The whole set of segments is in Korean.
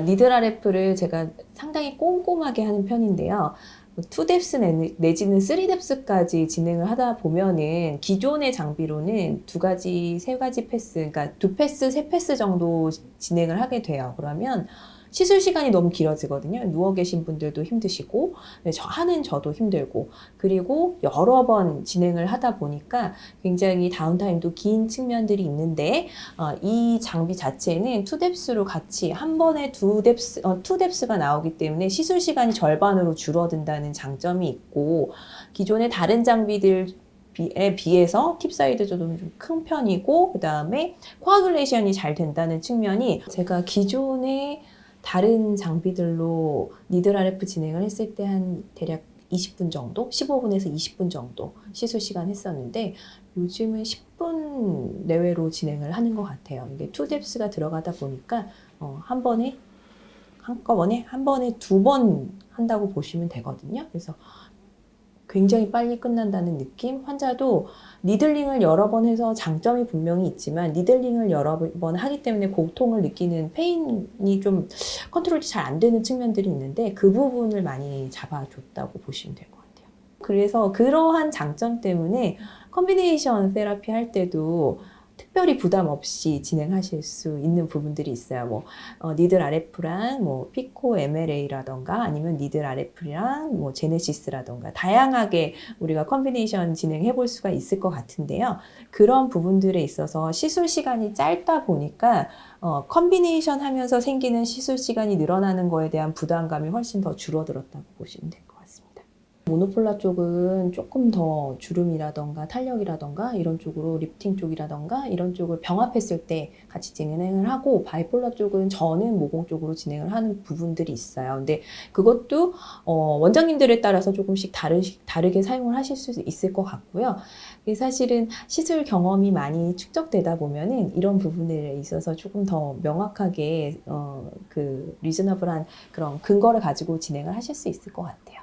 니들 RF를 제가 상당히 꼼꼼하게 하는 편인데요. 2뎁스 내지는 3뎁스까지 진행을 하다 보면은 기존의 장비로는 2가지, 3가지 패스, 그러니까 2패스, 3패스 정도 진행을 하게 돼요. 그러면 시술 시간이 너무 길어지거든요. 누워 계신 분들도 힘드시고, 저도 힘들고, 그리고 여러 번 진행을 하다 보니까 굉장히 다운타임도 긴 측면들이 있는데, 이 장비 자체는 2뎁스로 같이 한 번에 2뎁스가 나오기 때문에 시술 시간이 절반으로 줄어든다는 장점이 있고, 기존의 다른 장비들 에 비해서 팁 사이즈도 좀 큰 편이고, 그 다음에 코아뷸레이션이 잘 된다는 측면이 제가 기존의 다른 장비들로 니들 RF 진행을 했을 때 한 대략 20분 정도? 15분에서 20분 정도 시술 시간 했었는데 요즘은 10분 내외로 진행을 하는 것 같아요. 이게 2뎁스가 들어가다 보니까 한꺼번에 한 번에 2번 한다고 보시면 되거든요. 그래서 굉장히 빨리 끝난다는 느낌? 환자도 니들링을 여러 번 해서 장점이 분명히 있지만 니들링을 여러 번 하기 때문에 고통을 느끼는 페인이 좀 컨트롤이 잘 안 되는 측면들이 있는데 그 부분을 많이 잡아줬다고 보시면 될 것 같아요. 그래서 그러한 장점 때문에 컨비네이션 세라피 할 때도 특별히 부담 없이 진행하실 수 있는 부분들이 있어요. 니들 RF랑 피코 MLA라던가 아니면 니들 RF랑 제네시스라던가 다양하게 우리가 컨비네이션 진행해 볼 수가 있을 것 같은데요. 그런 부분들에 있어서 시술 시간이 짧다 보니까 컨비네이션 하면서 생기는 시술 시간이 늘어나는 거에 대한 부담감이 훨씬 더 줄어들었다고 보시면 될 것 같습니다. 모노폴라 쪽은 조금 더 주름이라던가 탄력이라던가 이런 쪽으로 리프팅 쪽이라던가 이런 쪽을 병합했을 때 같이 진행을 하고, 바이폴라 쪽은 저는 모공 쪽으로 진행을 하는 부분들이 있어요. 근데 그것도 원장님들에 따라서 조금씩 다르게 사용을 하실 수 있을 것 같고요. 사실은 시술 경험이 많이 축적되다 보면은 이런 부분에 있어서 조금 더 명확하게 리즈너블한 그런 근거를 가지고 진행을 하실 수 있을 것 같아요.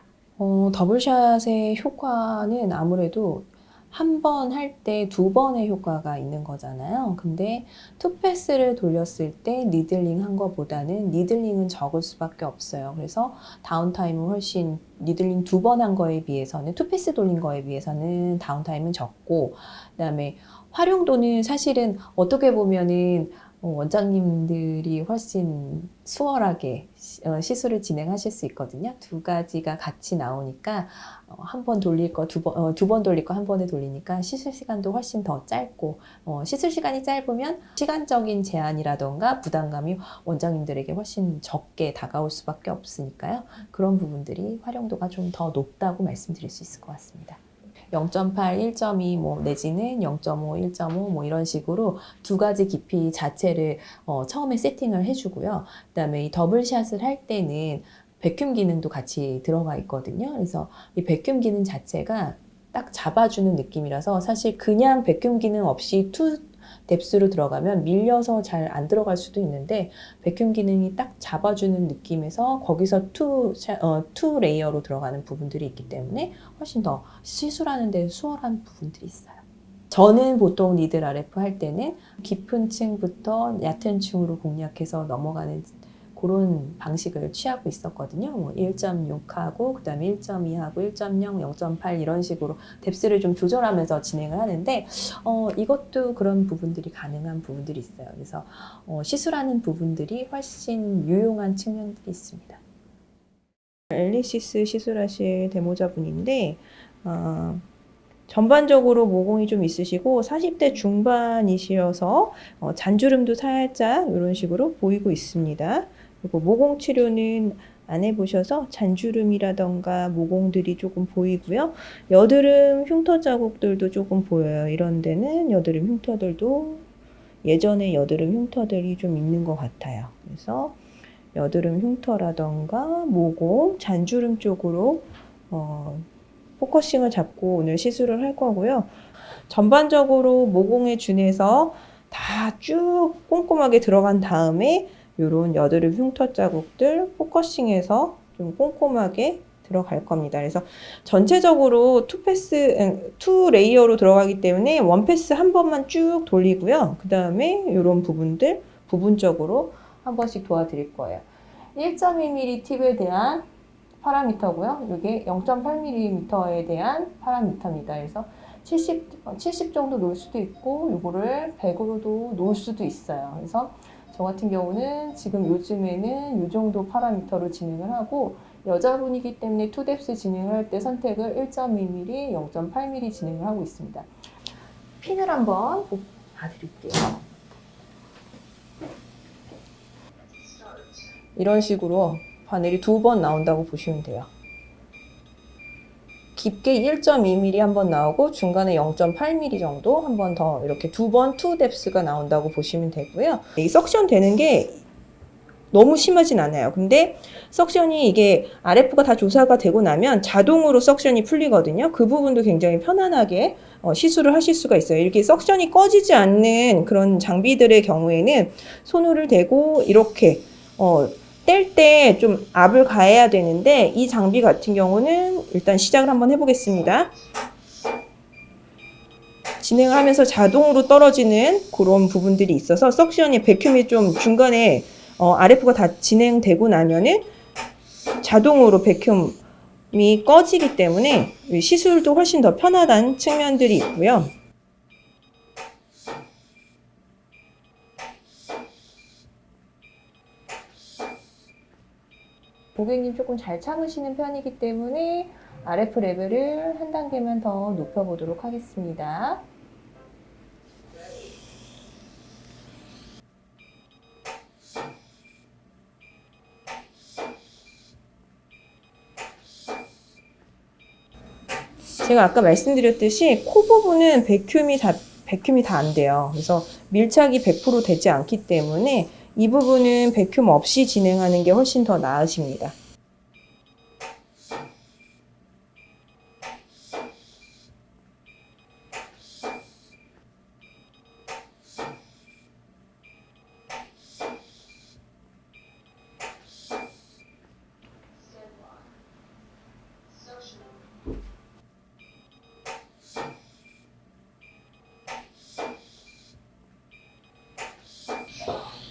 더블샷의 효과는 아무래도 한 번 할 때 2번의 효과가 있는 거잖아요. 근데 투패스를 돌렸을 때 니들링 한 거보다는 니들링은 적을 수밖에 없어요. 그래서 다운타임은 훨씬 니들링 2번 한 거에 비해서는, 투패스 돌린 거에 비해서는 다운타임은 적고, 그다음에 활용도는 사실은 어떻게 보면은 원장님들이 훨씬 수월하게 시술을 진행하실 수 있거든요. 2가지가 같이 나오니까 한 번 돌릴 거 두 번 돌릴 거 한 번에 돌리니까 시술 시간도 훨씬 더 짧고, 시술 시간이 짧으면 시간적인 제한이라던가 부담감이 원장님들에게 훨씬 적게 다가올 수밖에 없으니까요. 그런 부분들이 활용도가 좀 더 높다고 말씀드릴 수 있을 것 같습니다. 0.8, 1.2 내지는 0.5, 1.5 이런 식으로 2가지 깊이 자체를 처음에 세팅을 해주고요. 그다음에 이 더블샷을 할 때는 백큐ම් 기능도 같이 들어가 있거든요. 그래서 이 백큐ම් 기능 자체가 딱 잡아주는 느낌이라서 사실 그냥 백큐ම් 기능 없이 뎁스로 들어가면 밀려서 잘 안 들어갈 수도 있는데, 백큐ම් 기능이 딱 잡아주는 느낌에서 거기서 투 레이어로 들어가는 부분들이 있기 때문에 훨씬 더 시술하는 데 수월한 부분들이 있어요. 저는 보통 니들 RF 할 때는 깊은 층부터 얕은 층으로 공략해서 넘어가는 그런 방식을 취하고 있었거든요. 1.6하고 그 다음에 1.2하고 1.0, 0.8 이런 식으로 뎁스를 좀 조절하면서 진행을 하는데 이것도 그런 부분들이 가능한 부분들이 있어요. 그래서 시술하는 부분들이 훨씬 유용한 측면들이 있습니다. 엘리시스 시술하실 데모자분인데 전반적으로 모공이 좀 있으시고 40대 중반이시어서 잔주름도 살짝 이런 식으로 보이고 있습니다. 그리고 모공 치료는 안 해보셔서 잔주름이라던가 모공들이 조금 보이고요. 여드름 흉터 자국들도 조금 보여요. 이런 데는 여드름 흉터들도 예전에 여드름 흉터들이 좀 있는 것 같아요. 그래서 여드름 흉터라던가 모공, 잔주름 쪽으로 포커싱을 잡고 오늘 시술을 할 거고요. 전반적으로 모공에 준해서 다 쭉 꼼꼼하게 들어간 다음에 이런 여드름 흉터 자국들 포커싱해서 좀 꼼꼼하게 들어갈 겁니다. 그래서 전체적으로 투 레이어로 들어가기 때문에 원 패스 한 번만 쭉 돌리고요. 그 다음에 이런 부분들 부분적으로 한 번씩 도와드릴 거예요. 1.2mm 팁에 대한 파라미터고요. 이게 0.8mm에 대한 파라미터입니다. 그래서 70 정도 놓을 수도 있고 이거를 100으로도 놓을 수도 있어요. 그래서 저 같은 경우는 지금 요즘에는 이 정도 파라미터로 진행을 하고 여자분이기 때문에 투뎁스 진행을 할 때 선택을 1.2mm, 0.8mm 진행을 하고 있습니다. 핀을 한번 봐드릴게요. 이런 식으로 바늘이 2번 나온다고 보시면 돼요. 깊게 1.2mm 한 번 나오고 중간에 0.8mm 정도 한 번 더 이렇게 2번 투뎁스가 나온다고 보시면 되고요. 이 석션 되는 게 너무 심하진 않아요. 근데 석션이 이게 RF가 다 조사가 되고 나면 자동으로 석션이 풀리거든요. 그 부분도 굉장히 편안하게 시술을 하실 수가 있어요. 이렇게 석션이 꺼지지 않는 그런 장비들의 경우에는 손을 대고 이렇게 뗄 때 좀 압을 가해야 되는데 이 장비 같은 경우는 일단 시작을 한번 해보겠습니다. 진행을 하면서 자동으로 떨어지는 그런 부분들이 있어서 석션이 백큐미 좀 중간에 RF가 다 진행되고 나면은 자동으로 백큐미 꺼지기 때문에 시술도 훨씬 더 편하다는 측면들이 있고요. 고객님 조금 잘 참으시는 편이기 때문에 RF 레벨을 한 단계만 더 높여보도록 하겠습니다. 제가 아까 말씀드렸듯이 코 부분은 백큐미 다 안 돼요. 그래서 밀착이 100% 되지 않기 때문에 이 부분은 백큐ම් 없이 진행하는 게 훨씬 더 나으십니다.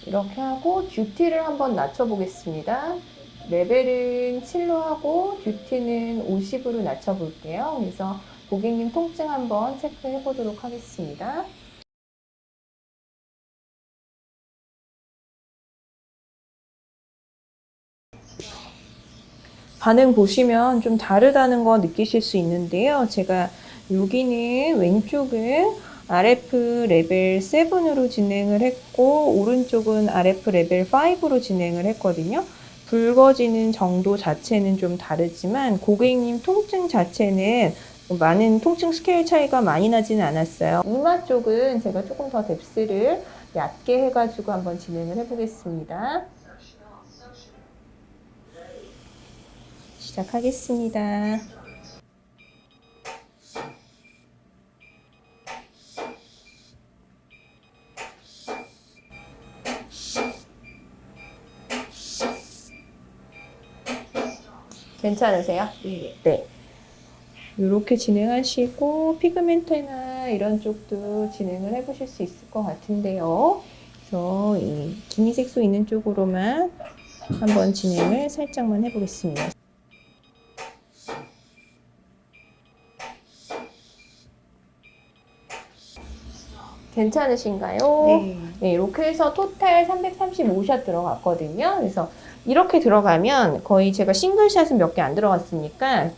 이렇게 하고 듀티를 한번 낮춰보겠습니다. 레벨은 7로 하고 듀티는 50으로 낮춰볼게요. 그래서 고객님 통증 한번 체크해 보도록 하겠습니다. 반응 보시면 좀 다르다는 거 느끼실 수 있는데요. 제가 여기는 왼쪽은 RF 레벨 7으로 진행을 했고 오른쪽은 RF 레벨 5로 진행을 했거든요. 붉어지는 정도 자체는 좀 다르지만 고객님 통증 자체는 많은 통증 스케일 차이가 많이 나지는 않았어요. 이마 쪽은 제가 조금 더 뎁스를 얕게 해가지고 한번 진행을 해보겠습니다. 시작하겠습니다. 괜찮으세요? 네. 이렇게 진행하시고 피그멘트나 이런 쪽도 진행을 해보실 수 있을 것 같은데요. 그래서 이 기미색소 있는 쪽으로만 한번 진행을 살짝만 해보겠습니다. 괜찮으신가요? 네. 네, 이렇게 해서 토탈 335샷 들어갔거든요. 그래서 이렇게 들어가면 거의 제가 싱글샷은 몇 개 안 들어갔으니까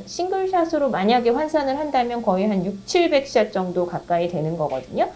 싱글샷으로 만약에 환산을 한다면 거의 한 6, 700샷 정도 가까이 되는 거거든요.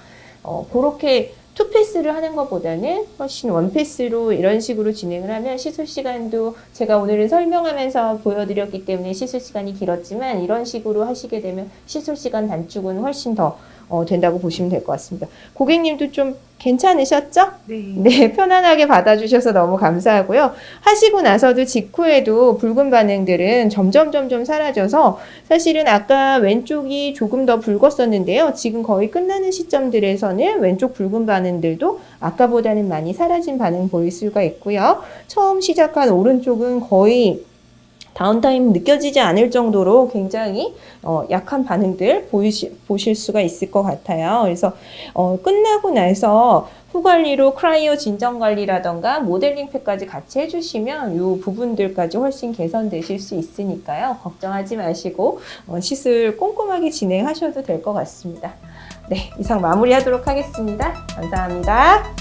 그렇게 투패스를 하는 것보다는 훨씬 원패스로 이런 식으로 진행을 하면 시술 시간도 제가 오늘은 설명하면서 보여드렸기 때문에 시술 시간이 길었지만 이런 식으로 하시게 되면 시술 시간 단축은 훨씬 더 된다고 보시면 될 것 같습니다. 고객님도 좀 괜찮으셨죠? 네. 네, 편안하게 받아주셔서 너무 감사하고요. 하시고 나서도 직후에도 붉은 반응들은 점점 사라져서 사실은 아까 왼쪽이 조금 더 붉었었는데요. 지금 거의 끝나는 시점들에서는 왼쪽 붉은 반응들도 아까보다는 많이 사라진 반응 보일 수가 있고요. 처음 시작한 오른쪽은 거의 다운타임 느껴지지 않을 정도로 굉장히 약한 반응들 보실 수가 있을 것 같아요. 그래서 끝나고 나서 후 관리로 크라이오 진정 관리라던가 모델링 팩까지 같이 해주시면 이 부분들까지 훨씬 개선되실 수 있으니까요. 걱정하지 마시고 시술 꼼꼼하게 진행하셔도 될 것 같습니다. 네, 이상 마무리하도록 하겠습니다. 감사합니다.